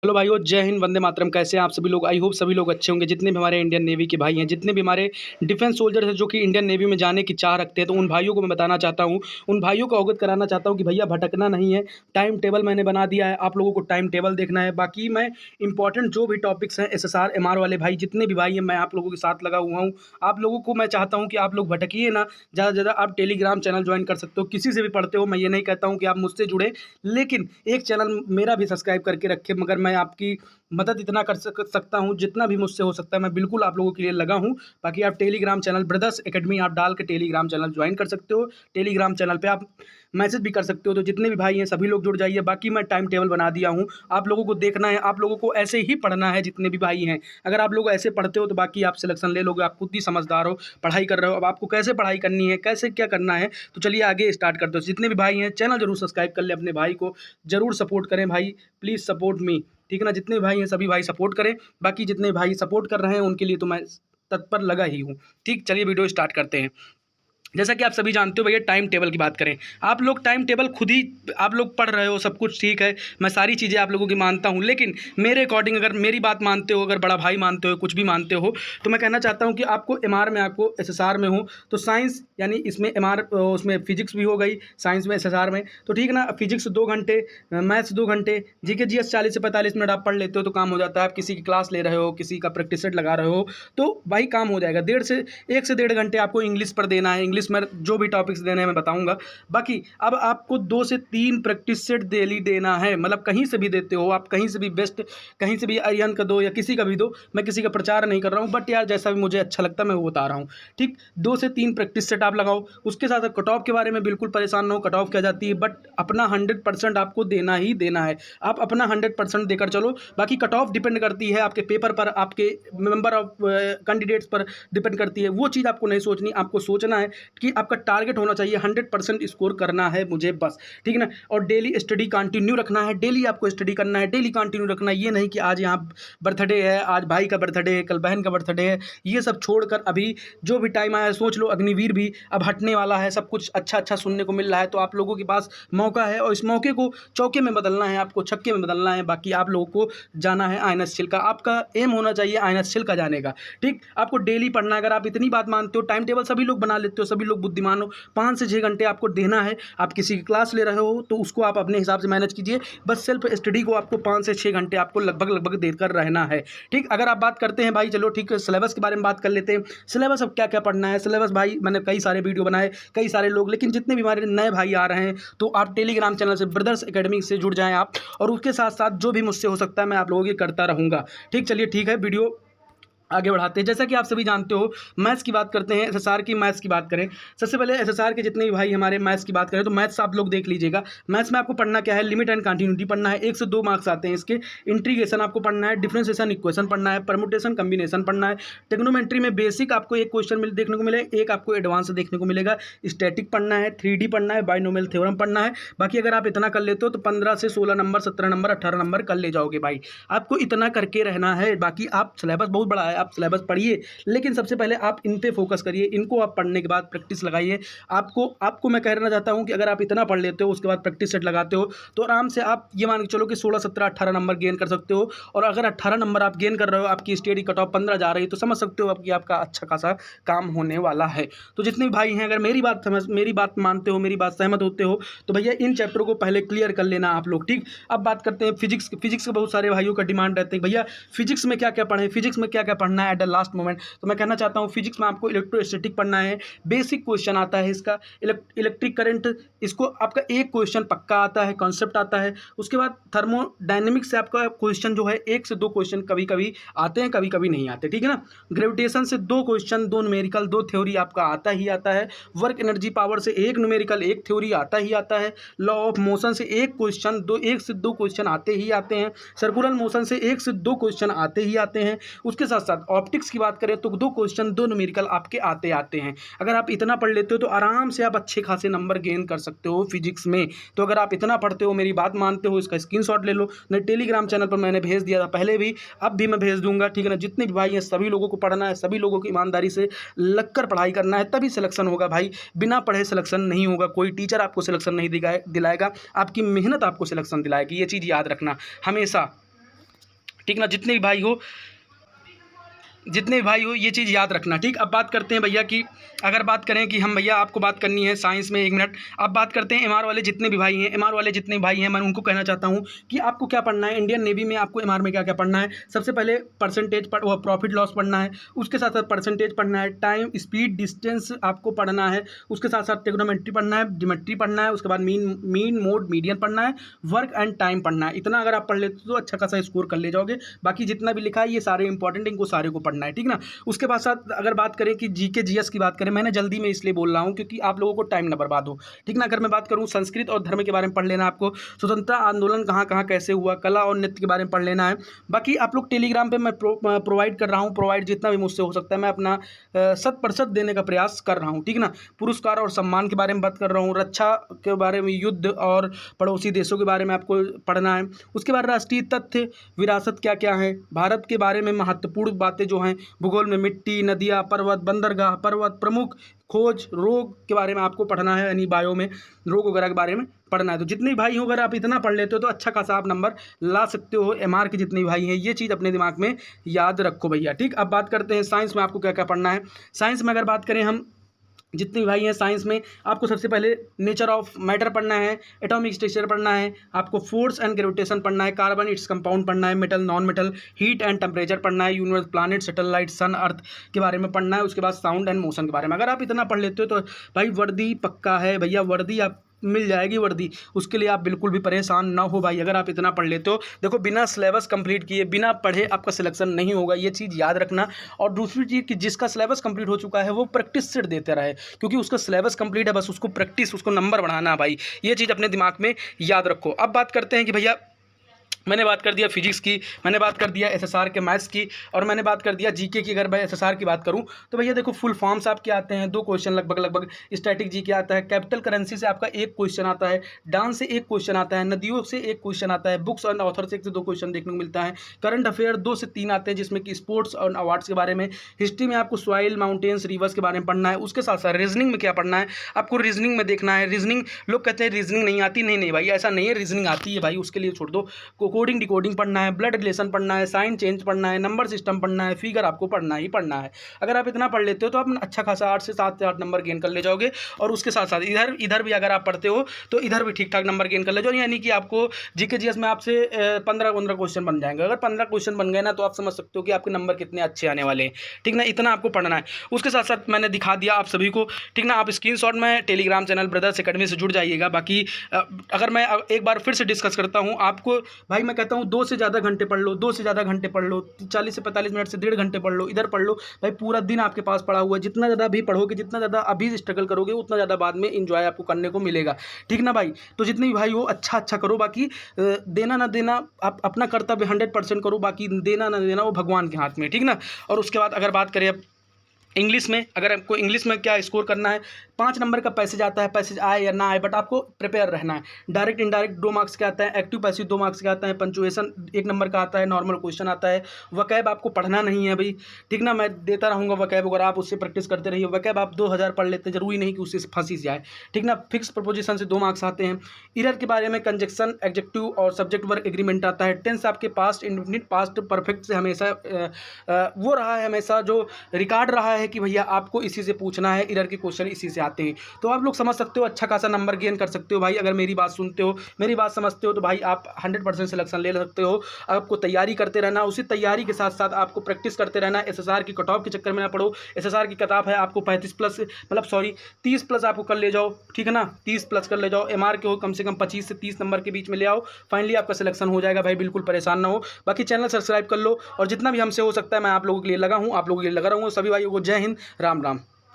Hello भाइयों, जय हिंद, वंदे मातरम। कैसे हैं आप सभी लोग? आई होप सभी लोग अच्छे होंगे। जितने भी हमारे इंडियन नेवी के भाई हैं, जितने भी हमारे डिफेंस सोल्जर्स हैं जो कि इंडियन नेवी में जाने की चाह रखते हैं, तो उन भाइयों को मैं बताना चाहता हूँ, उन भाइयों को अवगत कराना चाहता हूँ कि भैया भटकना नहीं है। टाइम टेबल मैंने बना दिया है, आप लोगों को टाइम टेबल देखना है। बाकी मैं इंपॉर्टेंट जो भी टॉपिक्स हैं एसएसआर एमआर वाले भाई जितने भी भाई हैं, मैं आप लोगों के साथ लगा हुआ हूँ। आप लोगों को मैं चाहता हूँ कि आप लोग भटकिए ना। ज़्यादा से ज़्यादा आप टेलीग्राम चैनल ज्वाइन कर सकते हो, किसी से भी पढ़ते हो। मैं ये नहीं कहता हूँ कि आप मुझसे जुड़े, लेकिन एक चैनल मेरा भी सब्सक्राइब करके रखें। मगर मैं आपकी मदद इतना कर सकता हूँ, जितना भी मुझसे हो सकता है मैं बिल्कुल आप लोगों के लिए लगा हूँ। बाकी आप टेलीग्राम चैनल ब्रदर्स एकेडमी आप डाल के टेलीग्राम चैनल ज्वाइन कर सकते हो। टेलीग्राम चैनल पे आप मैसेज भी कर सकते हो। तो जितने भी भाई हैं सभी लोग जुड़ जाइए। बाकी मैं टाइम टेबल बना दिया हूँ, आप लोगों को देखना है, आप लोगों को ऐसे ही पढ़ना है। जितने भी भाई हैं, अगर आप लोग ऐसे पढ़ते हो तो बाकी आप सिलेक्शन ले लोगे। आप खुद ही समझदार हो, पढ़ाई कर रहे हो। अब आपको कैसे पढ़ाई करनी है, कैसे क्या करना है, तो चलिए आगे स्टार्ट करते हो। जितने भी भाई हैं चैनल जरूर सब्सक्राइब कर ले, अपने भाई को जरूर सपोर्ट करें। भाई प्लीज़ सपोर्ट मी, ठीक है ना। जितने भाई हैं सभी भाई सपोर्ट करें। बाकी जितने भाई सपोर्ट कर रहे हैं उनके लिए तो मैं तत्पर लगा ही हूँ। ठीक, चलिए वीडियो स्टार्ट करते हैं। जैसा कि आप सभी जानते हो भैया, टाइम टेबल की बात करें, आप लोग टाइम टेबल खुद ही आप लोग पढ़ रहे हो, सब कुछ ठीक है। मैं सारी चीज़ें आप लोगों की मानता हूँ, लेकिन मेरे अकॉर्डिंग अगर मेरी बात मानते हो, अगर बड़ा भाई मानते हो, कुछ भी मानते हो, तो मैं कहना चाहता हूँ कि आपको एमआर में, आपको एसएसआर में हो तो साइंस यानी इसमें एमआर, उसमें फिजिक्स भी हो गई, साइंस में एसएसआर में, तो ठीक है ना। फिजिक्स 2 घंटे, मैथ्स 2 घंटे, जीके जीएस 40 से 45 मिनट आप पढ़ लेते हो तो काम हो जाता है। आप किसी की क्लास ले रहे हो, किसी का प्रैक्टिस सेट लगा रहे हो, तो भाई काम हो जाएगा। 1 से 1.5 घंटे आपको इंग्लिश पर देना है। इंग्लिश में जो भी टॉपिक्स देने हैं मैं बताऊंगा। बाकी अब आपको 2 से 3 प्रैक्टिस सेट डेली देना है। मतलब कहीं से भी देते हो आप, कहीं से भी बेस्ट, कहीं से भी अरियन का दो या किसी का भी दो। मैं किसी का प्रचार नहीं कर रहा हूँ, बट यार जैसा भी मुझे अच्छा लगता है मैं वो बता रहा हूँ। ठीक, 2 से 3 प्रैक्टिस सेट आप लगाओ। उसके साथ कट ऑफ के बारे में बिल्कुल परेशान ना हो, कट ऑफ क्या जाती है, बट अपना 100% आपको देना ही देना है। आप अपना 100% देकर चलो। बाकी कट ऑफ डिपेंड करती है आपके पेपर पर, आपके मेंबर ऑफ कैंडिडेट्स पर डिपेंड करती है। वो चीज़ आपको नहीं सोचनी, आपको सोचना है कि आपका टारगेट होना चाहिए 100% स्कोर करना है मुझे, बस। ठीक है ना। और डेली स्टडी कंटिन्यू रखना है, डेली आपको स्टडी करना है, डेली कंटिन्यू रखना है। ये नहीं कि आज यहाँ बर्थडे है, आज भाई का बर्थडे है, कल बहन का बर्थडे है, ये सब छोड़कर अभी जो भी टाइम आया, सोच लो अग्निवीर भी अब हटने वाला है, सब कुछ अच्छा अच्छा सुनने को मिल रहा है। तो आप लोगों के पास मौका है और इस मौके को चौके में बदलना है, आपको छक्के में बदलना है। बाकी आप लोगों को जाना है आईएनएस चिल्का, आपका एम होना चाहिए आईएनएस चिल्का जाने का। ठीक, आपको डेली पढ़ना है। अगर आप इतनी बात मानते हो, टाइम टेबल सभी लोग बना लेते हो, सभी लोग बुद्धिमान हो, 5 से 6 घंटे आपको देना है। आप किसी की क्लास ले रहे हो तो उसको आप अपने हिसाब से मैनेज कीजिए, बस सेल्फ स्टडी को आपको 5 से 6 घंटे आपको लगभग लगभग देकर रहना है। ठीक, अगर आप बात करते हैं भाई, चलो ठीक है, सिलेबस के बारे में बात कर लेते हैं। सिलेबस अब क्या क्या पढ़ना है, सिलेबस भाई मैंने कई सारे वीडियो बनाए, कई सारे लोग, लेकिन जितने भी हमारे नए भाई आ रहे हैं तो आप टेलीग्राम चैनल से ब्रदर्स एकेडमी से जुड़ जाएं आप, और उसके साथ साथ जो भी मुझसे हो सकता है मैं आप लोगों की करता रहूँगा। ठीक, चलिए ठीक है, वीडियो आगे बढ़ाते हैं। जैसा कि आप सभी जानते हो, मैथ्स की बात करते हैं, एसएसआर की मैथ्स की बात करें। सबसे पहले एसएसआर के जितने भी भाई हमारे मैथ्स की बात करें तो मैथ्स आप लोग देख लीजिएगा। मैथ्स में आपको पढ़ना क्या है, लिमिट एंड कंटिन्यूटी पढ़ना है, 1 से 2 मार्क्स आते हैं इसके। इंटीग्रेशन आपको पढ़ना है, डिफरेंशिएशन इक्वेशन पढ़ना है, परमुटेशन कम्बिनेशन पढ़ना है। टेक्नोमेट्री में बेसिक आपको एक क्वेश्चन देखने को मिलेगा, एक आपको एडवांस देखने को मिलेगा। स्टैटिक पढ़ना है, 3D पढ़ना है, बाइनोमियल थ्योरम पढ़ना है। बाकी अगर आप इतना कर लेते हो तो 15 से 16 नंबर, 17 नंबर, 18 नंबर कर ले जाओगे भाई। आपको इतना करके रहना है। बाकी आप सिलेबस बहुत बड़ा है, आप सिलेबस पढ़िए, लेकिन सबसे पहले आप इन पे फोकस करिए। इनको आप पढ़ने के बाद प्रैक्टिस लगाइए। आपको मैं कहना चाहता हूं कि अगर आप इतना पढ़ लेते हो उसके बाद प्रैक्टिस सेट लगाते हो तो आराम से आप ये मान के चलो कि 16 17 18 नंबर गेन कर सकते हो। और अगर 18 नंबर आप गेन कर रहे हो, आपकी स्टडी कट ऑफ 15 जा रही है, तो समझ सकते हो कि आपका अच्छा खासा काम होने वाला है। तो जितने भी भाई हैं, अगर मेरी बात मानते हो, मेरी बात सहमत होते हो, तो भैया इन चैप्टरों को पहले क्लियर कर लेना आप लोग। ठीक, अब बात करते हैं फिजिक्स के बहुत सारे भाइयों का डिमांड रहते हैं भैया फिजिक्स में क्या क्या पढ़ें, फिजिक्स में क्या क्या पढ़ना है एट द लास्ट मोमेंट। तो मैं कहना चाहता हूँ फिजिक्स में आपको इलेक्ट्रोस्टैटिक पढ़ना है। बेसिक क्वेश्चन आता है इसका, इलेक्ट्रिक करंट, इसको आपका एक क्वेश्चन पक्का आता है, कॉन्सेप्ट आता है। उसके बाद थर्मोडायनेमिक्स से आपका क्वेश्चन जो है 1 से 2 क्वेश्चन कभी कभी आते हैं, कभी कभी नहीं आते। ठीक है ना। ग्रेविटेशन से 2 क्वेश्चन, 2 न्यूमेरिकल, 2 थ्योरी आपका आता ही आता है। वर्क एनर्जी पावर से 1 न्यूमेरिकल, 1 थ्योरी आता ही आता है। लॉ ऑफ मोशन से 1 क्वेश्चन, 1 से 2 क्वेश्चन आते ही आते हैं। सर्कुलर मोशन से 1 से 2 क्वेश्चन आते ही आते हैं। उसके साथ साथ ऑप्टिक्स की बात करें तो 2 क्वेश्चन, 2 न्यूमेरिकल आपके आते आते हैं। अगर आप इतना पढ़ लेते हो तो आराम से आप अच्छे खासे नंबर गेन कर सकते हो फिजिक्स में। तो अगर आप इतना पढ़ते हो, मेरी बात मानते हो, इसका स्क्रीनशॉट ले लो। मैं टेलीग्राम चैनल पर मैंने भेज दिया था पहले भी, अब भी मैं भेज दूंगा। ठीक है ना। जितने भी भाई हैं सभी लोगों को पढ़ना है, सभी लोगों को ईमानदारी से लगकर पढ़ाई करना है, तभी सिलेक्शन होगा भाई। बिना पढ़े सिलेक्शन नहीं होगा। कोई टीचर आपको सिलेक्शन नहीं दिलाएगा, आपकी मेहनत आपको सिलेक्शन दिलाएगी। ये चीज़ याद रखना हमेशा। ठीक ना, जितने भी भाई हो ये चीज़ याद रखना, ठीक। अब बात करते हैं भैया कि अगर बात करें कि हम भैया आपको बात करनी है साइंस में, 1 मिनट। अब बात करते हैं एमआर वाले जितने भी भाई हैं, एमआर वाले जितने भी भाई हैं, मैं उनको कहना चाहता हूँ कि आपको क्या पढ़ना है इंडियन नेवी में, आपको एमआर में क्या क्या पढ़ना है। सबसे पहले परसेंटेज वो प्रॉफिट लॉस पढ़ना है, उसके साथ साथ परसेंटेज पढ़ना है, टाइम स्पीड डिस्टेंस आपको पढ़ना है, उसके साथ साथ ट्रिग्नोमेट्री पढ़ना है, ज्योमेट्री पढ़ना है, उसके बाद मीन मोड मीडियन पढ़ना है, वर्क एंड टाइम पढ़ना है। इतना अगर आप पढ़ लेते तो अच्छा खासा स्कोर कर ले जाओगे। बाकी जितना भी लिखा है ये सारे इंपॉर्टेंट, इनको सारे को पढ़ना है, ठीक ना। उसके बाद साथ अगर बात करें कि जीके जीएस की बात करें, मैंने जल्दी में इसलिए बोल रहा हूँ क्योंकि आप लोगों को टाइम ना बर्बाद हो, ठीक ना। अगर मैं बात करूँ संस्कृत और धर्म के बारे में पढ़ लेना आपको, स्वतंत्रता आंदोलन कहाँ कहाँ कैसे हुआ, कला और नृत्य के बारे में पढ़ लेना है। बाकी आप लोग टेलीग्राम पे मैं प्रोवाइड कर रहा हूँ, प्रोवाइड जितना भी मुझसे हो सकता है मैं अपना 100% देने का प्रयास कर रहा हूँ, ठीक ना। पुरस्कार और सम्मान के बारे में बात कर रहा हूँ, रक्षा के बारे में, युद्ध और पड़ोसी देशों के बारे में आपको पढ़ना है। उसके बाद राष्ट्रीय तथ्य, विरासत क्या क्या है, भारत के बारे में महत्वपूर्ण बातें जो हैं, भूगोल में मिट्टी, नदियाँ, पर्वत, बंदरगाह, पर्वत, प्रमुख खोज, रोग के बारे में आपको पढ़ना है, यानी बायो में रोग वगैरह के बारे में पढ़ना है। तो जितने भी भाई हो अगर आप इतना पढ़ लेते हो तो अच्छा खासा आप नंबर ला सकते हो। एमआर के जितने भी भाई हैं ये चीज़ अपने दिमाग में याद रखो भैया, ठीक। अब बात करते हैं साइंस में आपको क्या क्या पढ़ना है। साइंस में अगर बात करें हम, जितने भी भाई हैं साइंस में, आपको सबसे पहले नेचर ऑफ मैटर पढ़ना है, एटॉमिक स्ट्रक्चर पढ़ना है, आपको फोर्स एंड ग्रेविटेशन पढ़ना है, कार्बन इट्स कंपाउंड पढ़ना है, metal non metal, heat and temperature पढ़ना है, यूनिवर्स, प्लैनेट, सैटेलाइट, सन, अर्थ के बारे में पढ़ना है। उसके बाद साउंड एंड मोशन के बारे में अगर आप इतना पढ़ लेते हो तो भाई वर्दी पक्का है भैया, वर्दी आप मिल जाएगी वर्दी, उसके लिए आप बिल्कुल भी परेशान ना हो भाई। अगर आप इतना पढ़ लेते हो, देखो बिना सिलेबस कंप्लीट किए, बिना पढ़े आपका सिलेक्शन नहीं होगा, ये चीज़ याद रखना। और दूसरी चीज़ कि जिसका सिलेबस कंप्लीट हो चुका है वो प्रैक्टिस सेट देते रहे, क्योंकि उसका सिलेबस कंप्लीट है, बस उसको प्रैक्टिस, उसको नंबर बढ़ाना है भाई, ये चीज़ अपने दिमाग में याद रखो। अब बात करते हैं कि भैया मैंने बात कर दिया फिजिक्स की, मैंने बात कर दिया एसएसआर के मैथ्स की, और मैंने बात कर दिया जीके की। अगर मैं एसएसआर की बात करूं तो भैया देखो फुल फॉर्म्स आपके आते हैं 2 क्वेश्चन लगभग। स्टैटिक जीके आता है, कैपिटल करेंसी से आपका 1 क्वेश्चन आता है, डांस से 1 क्वेश्चन आता है, नदियों से 1 क्वेश्चन आता है, बुक्स और ऑथर से 1 से 2 क्वेश्चन देखने को मिलता है, करंट अफेयर 2 से 3 आते हैं जिसमें कि स्पोर्ट्स और अवार्ड्स के बारे में, हिस्ट्री में आपको सॉइल, माउंटेन्स, रिवर्स के बारे में पढ़ना है। उसके साथ साथ रीजनिंग में क्या पढ़ना है आपको, रीजनिंग में देखना है। रीजनिंग लोग कहते हैं रीजनिंग नहीं आती, नहीं भाई ऐसा नहीं है, रीजनिंग आती है भाई, उसके लिए छोड़ दो। कोडिंग डिकोडिंग पढ़ना है, ब्लड रिलेशन पढ़ना है, साइन चेंज पढ़ना है, नंबर सिस्टम पढ़ना है, फिगर आपको पढ़ना ही पढ़ना है। अगर आप इतना पढ़ लेते हो तो आप अच्छा खासा 8 से 8 नंबर गेन कर ले जाओगे। और उसके साथ साथ इधर भी अगर आप पढ़ते हो तो इधर भी ठीक ठाक नंबर गेन कर ले जाओ, यानी कि आपको जीके जीएस में आपसे 15 क्वेश्चन बन जाएंगे। अगर 15 क्वेश्चन बन गए ना तो आप समझ सकते हो कि आपके नंबर कितने अच्छे आने वाले हैं, ठीक ना। इतना आपको पढ़ना है। उसके साथ साथ मैंने दिखा दिया आप सभी को, ठीक ना। आप स्क्रीनशॉट में टेलीग्राम चैनल ब्रदर्स एकेडमी से जुड़ जाइएगा। बाकी अगर मैं एक बार फिर से डिस्कस करता हूँ आपको, भाई मैं कहता हूँ 2 से ज़्यादा घंटे पढ़ लो, 2 से ज़्यादा घंटे पढ़ लो, 40 से 45 मिनट से 1.5 घंटे पढ़ लो, इधर पढ़ लो भाई, पूरा दिन आपके पास पड़ा हुआ है। जितना ज़्यादा भी पढ़ोगे, जितना ज़्यादा अभी स्ट्रगल करोगे, उतना ज़्यादा बाद में इंजॉय आपको करने को मिलेगा, ठीक ना भाई। तो जितने भी भाई हो अच्छा करो, बाकी देना ना देना आप अपना कर्तव्य 100% करो, बाकी देना ना देना वो भगवान के हाथ में, ठीक ना। और उसके बाद अगर बात करें अब इंग्लिश में, अगर आपको इंग्लिश में क्या स्कोर करना है, 5 नंबर का पैसेज आता है, पैसेज आए या ना आए बट आपको प्रिपेयर रहना है। डायरेक्ट इनडायरेक्ट 2 मार्क्स के आता है, एक्टिव पैसिव 2 मार्क्स के आता है, पंचुएशन 1 नंबर का आता है, नॉर्मल क्वेश्चन आता है। वकैब आपको पढ़ना नहीं है भाई, ठीक ना। मैं देता रहूँगा वकैब, अगर आप उससे प्रैक्टिस करते रहिए। वकैब आप 2000 पढ़ लेते, जरूरी नहीं कि उससे फंसी जाए, ठीक ना। फिक्स प्रपोजिशन से 2 मार्क्स आते हैं। ईरर के बारे में कंजक्शन, एडजेक्टिव और सब्जेक्ट वर्ब एग्रीमेंट आता है। टेंस आपके पास्ट इंडेफिनिट, पास्ट परफेक्ट से हमेशा वो रहा है, हमेशा जो रिकॉर्ड रहा है कि भैया आपको इसी से पूछना है, इरर के क्वेश्चन इसी से आते हैं। तो आप लोग समझ सकते हो, अच्छा खासा नंबर गेन कर सकते हो भाई। अगर मेरी बात सुनते हो, मेरी बात समझते हो तो भाई आप 100% सिलेक्शन ले सकते हो। आपको तैयारी करते रहना, उसी तैयारी के साथ साथ आपको प्रैक्टिस करते रहना। एसएसआर की कट ऑफ के चक्कर में ना पड़ो। एसएसआर की किताब है आपको 30 प्लस आपको कर ले जाओ, ठीक है ना। 30 प्लस कर ले जाओ। एमआर के हो कम से कम 25 से 30 नंबर के बीच में ले आओ, फाइनली आपका सिलेक्शन हो जाएगा भाई, बिल्कुल परेशान ना हो। बाकी चैनल सब्सक्राइब कर लो, और जितना भी हमसे हो सकता है मैं आप लोगों के लिए लगा हूँ, आप लोगों के लिए लगा रहूँगा। सभी भाइयों को जय हिंद, राम राम।